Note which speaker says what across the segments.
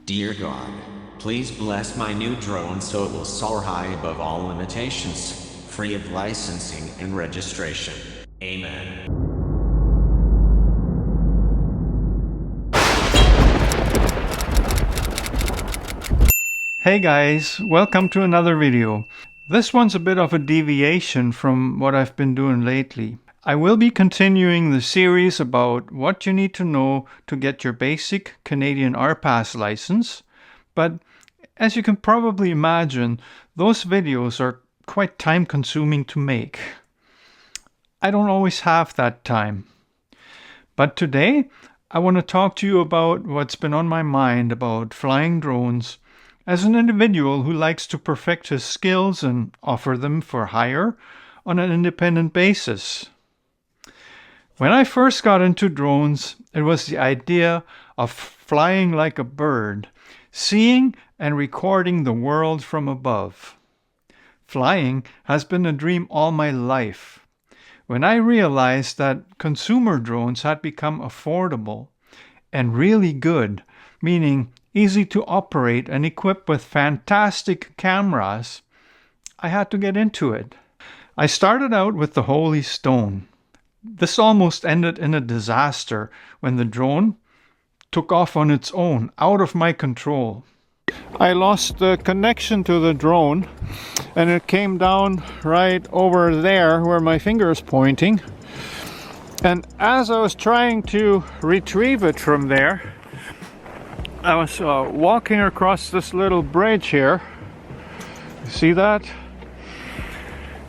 Speaker 1: Dear God, please bless my new drone so it will soar high above all limitations, free of licensing and registration. Amen.
Speaker 2: Hey guys, welcome to another video. This one's a bit of a deviation from what I've been doing lately. I will be continuing the series about what you need to know to get your basic Canadian RPAS license, but as you can probably imagine, those videos are quite time consuming to make. I don't always have that time. But today, I want to talk to you about what's been on my mind about flying drones as an individual who likes to perfect his skills and offer them for hire on an independent basis. When I first got into drones, it was the idea of flying like a bird, seeing and recording the world from above. Flying has been a dream all my life. When I realized that consumer drones had become affordable and really good, meaning easy to operate and equipped with fantastic cameras, I had to get into it. I started out with the Holy Stone. This almost ended in a disaster when the drone took off on its own, out of my control. I lost the connection to the drone and it came down right over there where my finger is pointing. And as I was trying to retrieve it from there, I was walking across this little bridge here. You see that?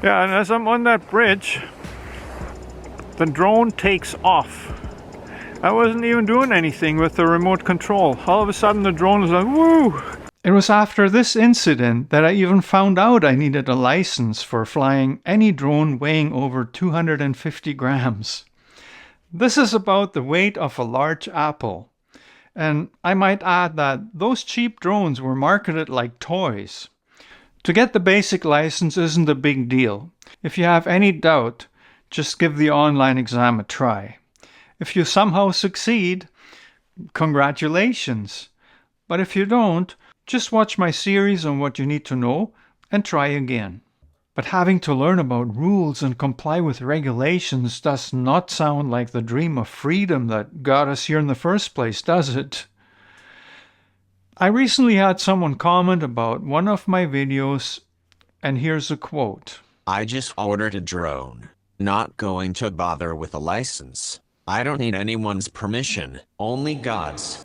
Speaker 2: Yeah, and as I'm on that bridge, the drone takes off. I wasn't even doing anything with the remote control. All of a sudden the drone was like, woo! It was after this incident that I even found out I needed a license for flying any drone weighing over 250 grams. This is about the weight of a large apple. And I might add that those cheap drones were marketed like toys. To get the basic license isn't a big deal. If you have any doubt, just give the online exam a try. If you somehow succeed, congratulations. But if you don't, just watch my series on what you need to know and try again. But having to learn about rules and comply with regulations does not sound like the dream of freedom that got us here in the first place, does it? I recently had someone comment about one of my videos, and here's a quote.
Speaker 1: I just ordered a drone. Not going to bother with a license. I don't need anyone's permission, only God's.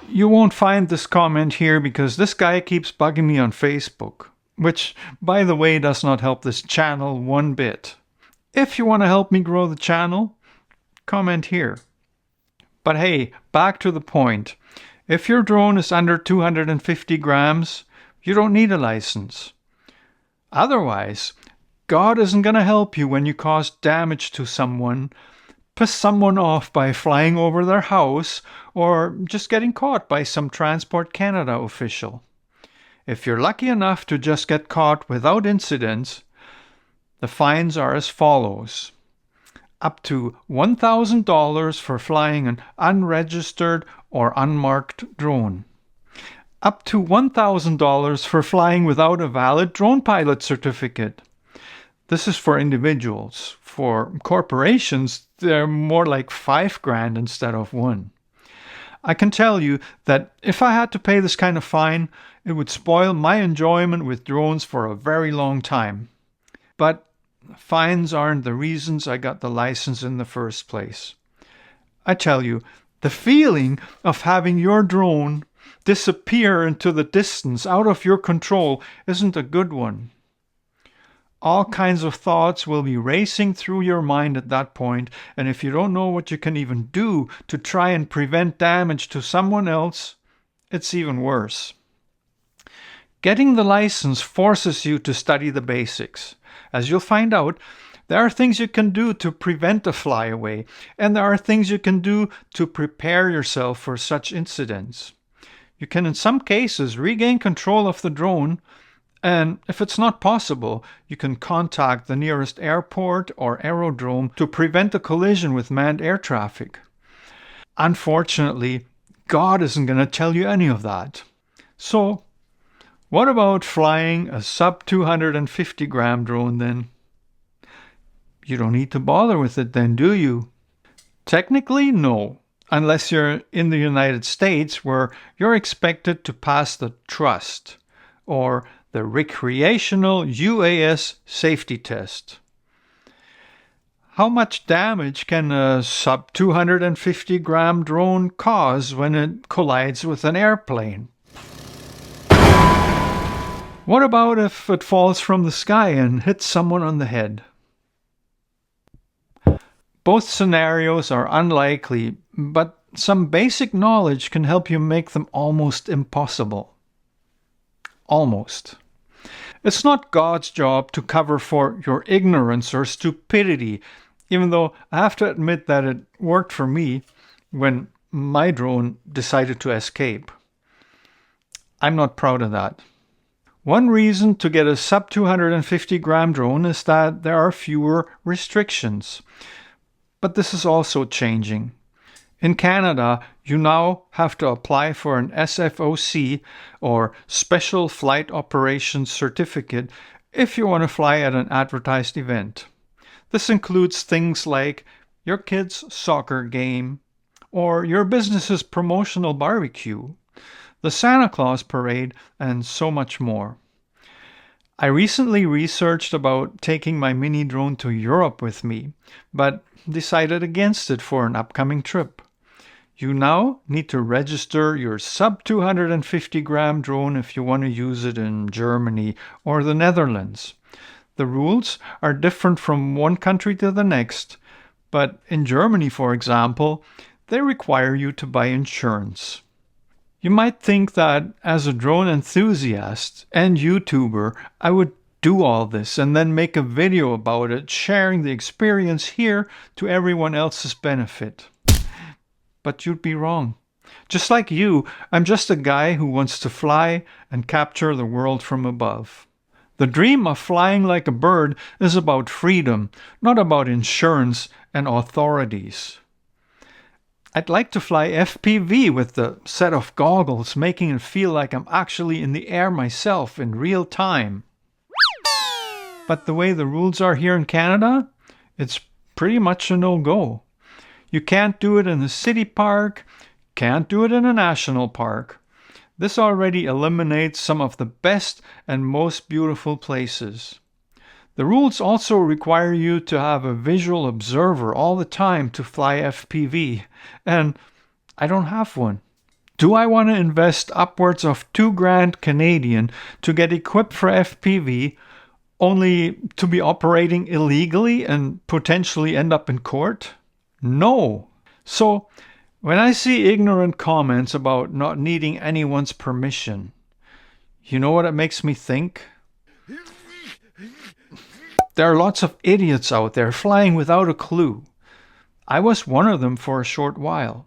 Speaker 2: You won't find this comment here because this guy keeps bugging me on Facebook, which, by the way, does not help this channel one bit. If you want to help me grow the channel, comment here. But hey, back to the point. If your drone is under 250 grams, you don't need a license. Otherwise, God isn't going to help you when you cause damage to someone, piss someone off by flying over their house, or just getting caught by some Transport Canada official. If you're lucky enough to just get caught without incidents, the fines are as follows. Up to $1,000 for flying an unregistered or unmarked drone. Up to $1,000 for flying without a valid drone pilot certificate. This is for individuals. For corporations, they're more like $5,000 instead of $1,000. I can tell you that if I had to pay this kind of fine, it would spoil my enjoyment with drones for a very long time. But fines aren't the reasons I got the license in the first place. I tell you, the feeling of having your drone disappear into the distance out of your control isn't a good one. All kinds of thoughts will be racing through your mind at that point, and if you don't know what you can even do to try and prevent damage to someone else, it's even worse. Getting the license forces you to study the basics. As you'll find out, there are things you can do to prevent a flyaway, and there are things you can do to prepare yourself for such incidents. You can in some cases regain control of the drone, and if it's not possible, you can contact the nearest airport or aerodrome to prevent a collision with manned air traffic. Unfortunately, God isn't going to tell you any of that. So, what about flying a sub 250 gram drone then? You don't need to bother with it then, do you? Technically, no. Unless you're in the United States, where you're expected to pass the trust or the recreational UAS safety test. How much damage can a sub 250 gram drone cause when it collides with an airplane? What about if it falls from the sky and hits someone on the head? Both scenarios are unlikely, but some basic knowledge can help you make them almost impossible. Almost. It's not God's job to cover for your ignorance or stupidity, even though I have to admit that it worked for me when my drone decided to escape. I'm not proud of that. One reason to get a sub 250 gram drone is that there are fewer restrictions. But this is also changing. In Canada, you now have to apply for an SFOC or Special Flight Operations Certificate if you want to fly at an advertised event. This includes things like your kid's soccer game or your business's promotional barbecue, the Santa Claus parade, and so much more. I recently researched about taking my mini drone to Europe with me, but decided against it for an upcoming trip. You now need to register your sub 250 gram drone if you want to use it in Germany or the Netherlands. The rules are different from one country to the next, but in Germany, for example, they require you to buy insurance. You might think that as a drone enthusiast and YouTuber, I would do all this and then make a video about it, sharing the experience here to everyone else's benefit. But you'd be wrong. Just like you, I'm just a guy who wants to fly and capture the world from above. The dream of flying like a bird is about freedom, not about insurance and authorities. I'd like to fly FPV with the set of goggles, making it feel like I'm actually in the air myself in real time. But the way the rules are here in Canada, it's pretty much a no-go. You can't do it in a city park, can't do it in a national park. This already eliminates some of the best and most beautiful places. The rules also require you to have a visual observer all the time to fly FPV, and I don't have one. Do I want to invest upwards of $2,000 Canadian to get equipped for FPV, only to be operating illegally and potentially end up in court? No. So, when I see ignorant comments about not needing anyone's permission, you know what it makes me think? There are lots of idiots out there flying without a clue. I was one of them for a short while.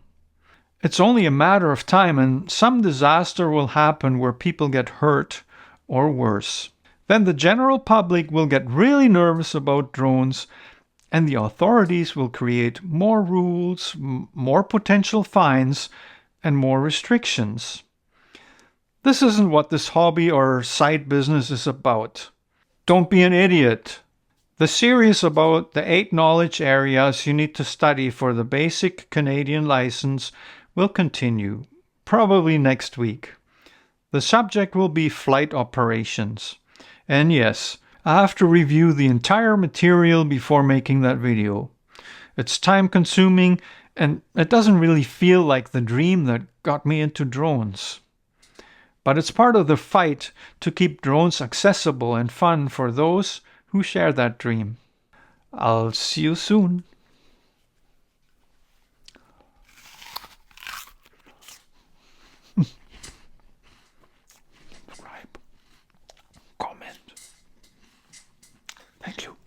Speaker 2: It's only a matter of time and some disaster will happen where people get hurt or worse. Then the general public will get really nervous about drones and the authorities will create more rules, more potential fines, and more restrictions. This isn't what this hobby or side business is about. Don't be an idiot. The series about the 8 knowledge areas you need to study for the basic Canadian license will continue, probably next week. The subject will be flight operations. And yes, I have to review the entire material before making that video. It's time consuming and it doesn't really feel like the dream that got me into drones. But it's part of the fight to keep drones accessible and fun for those who share that dream. I'll see you soon.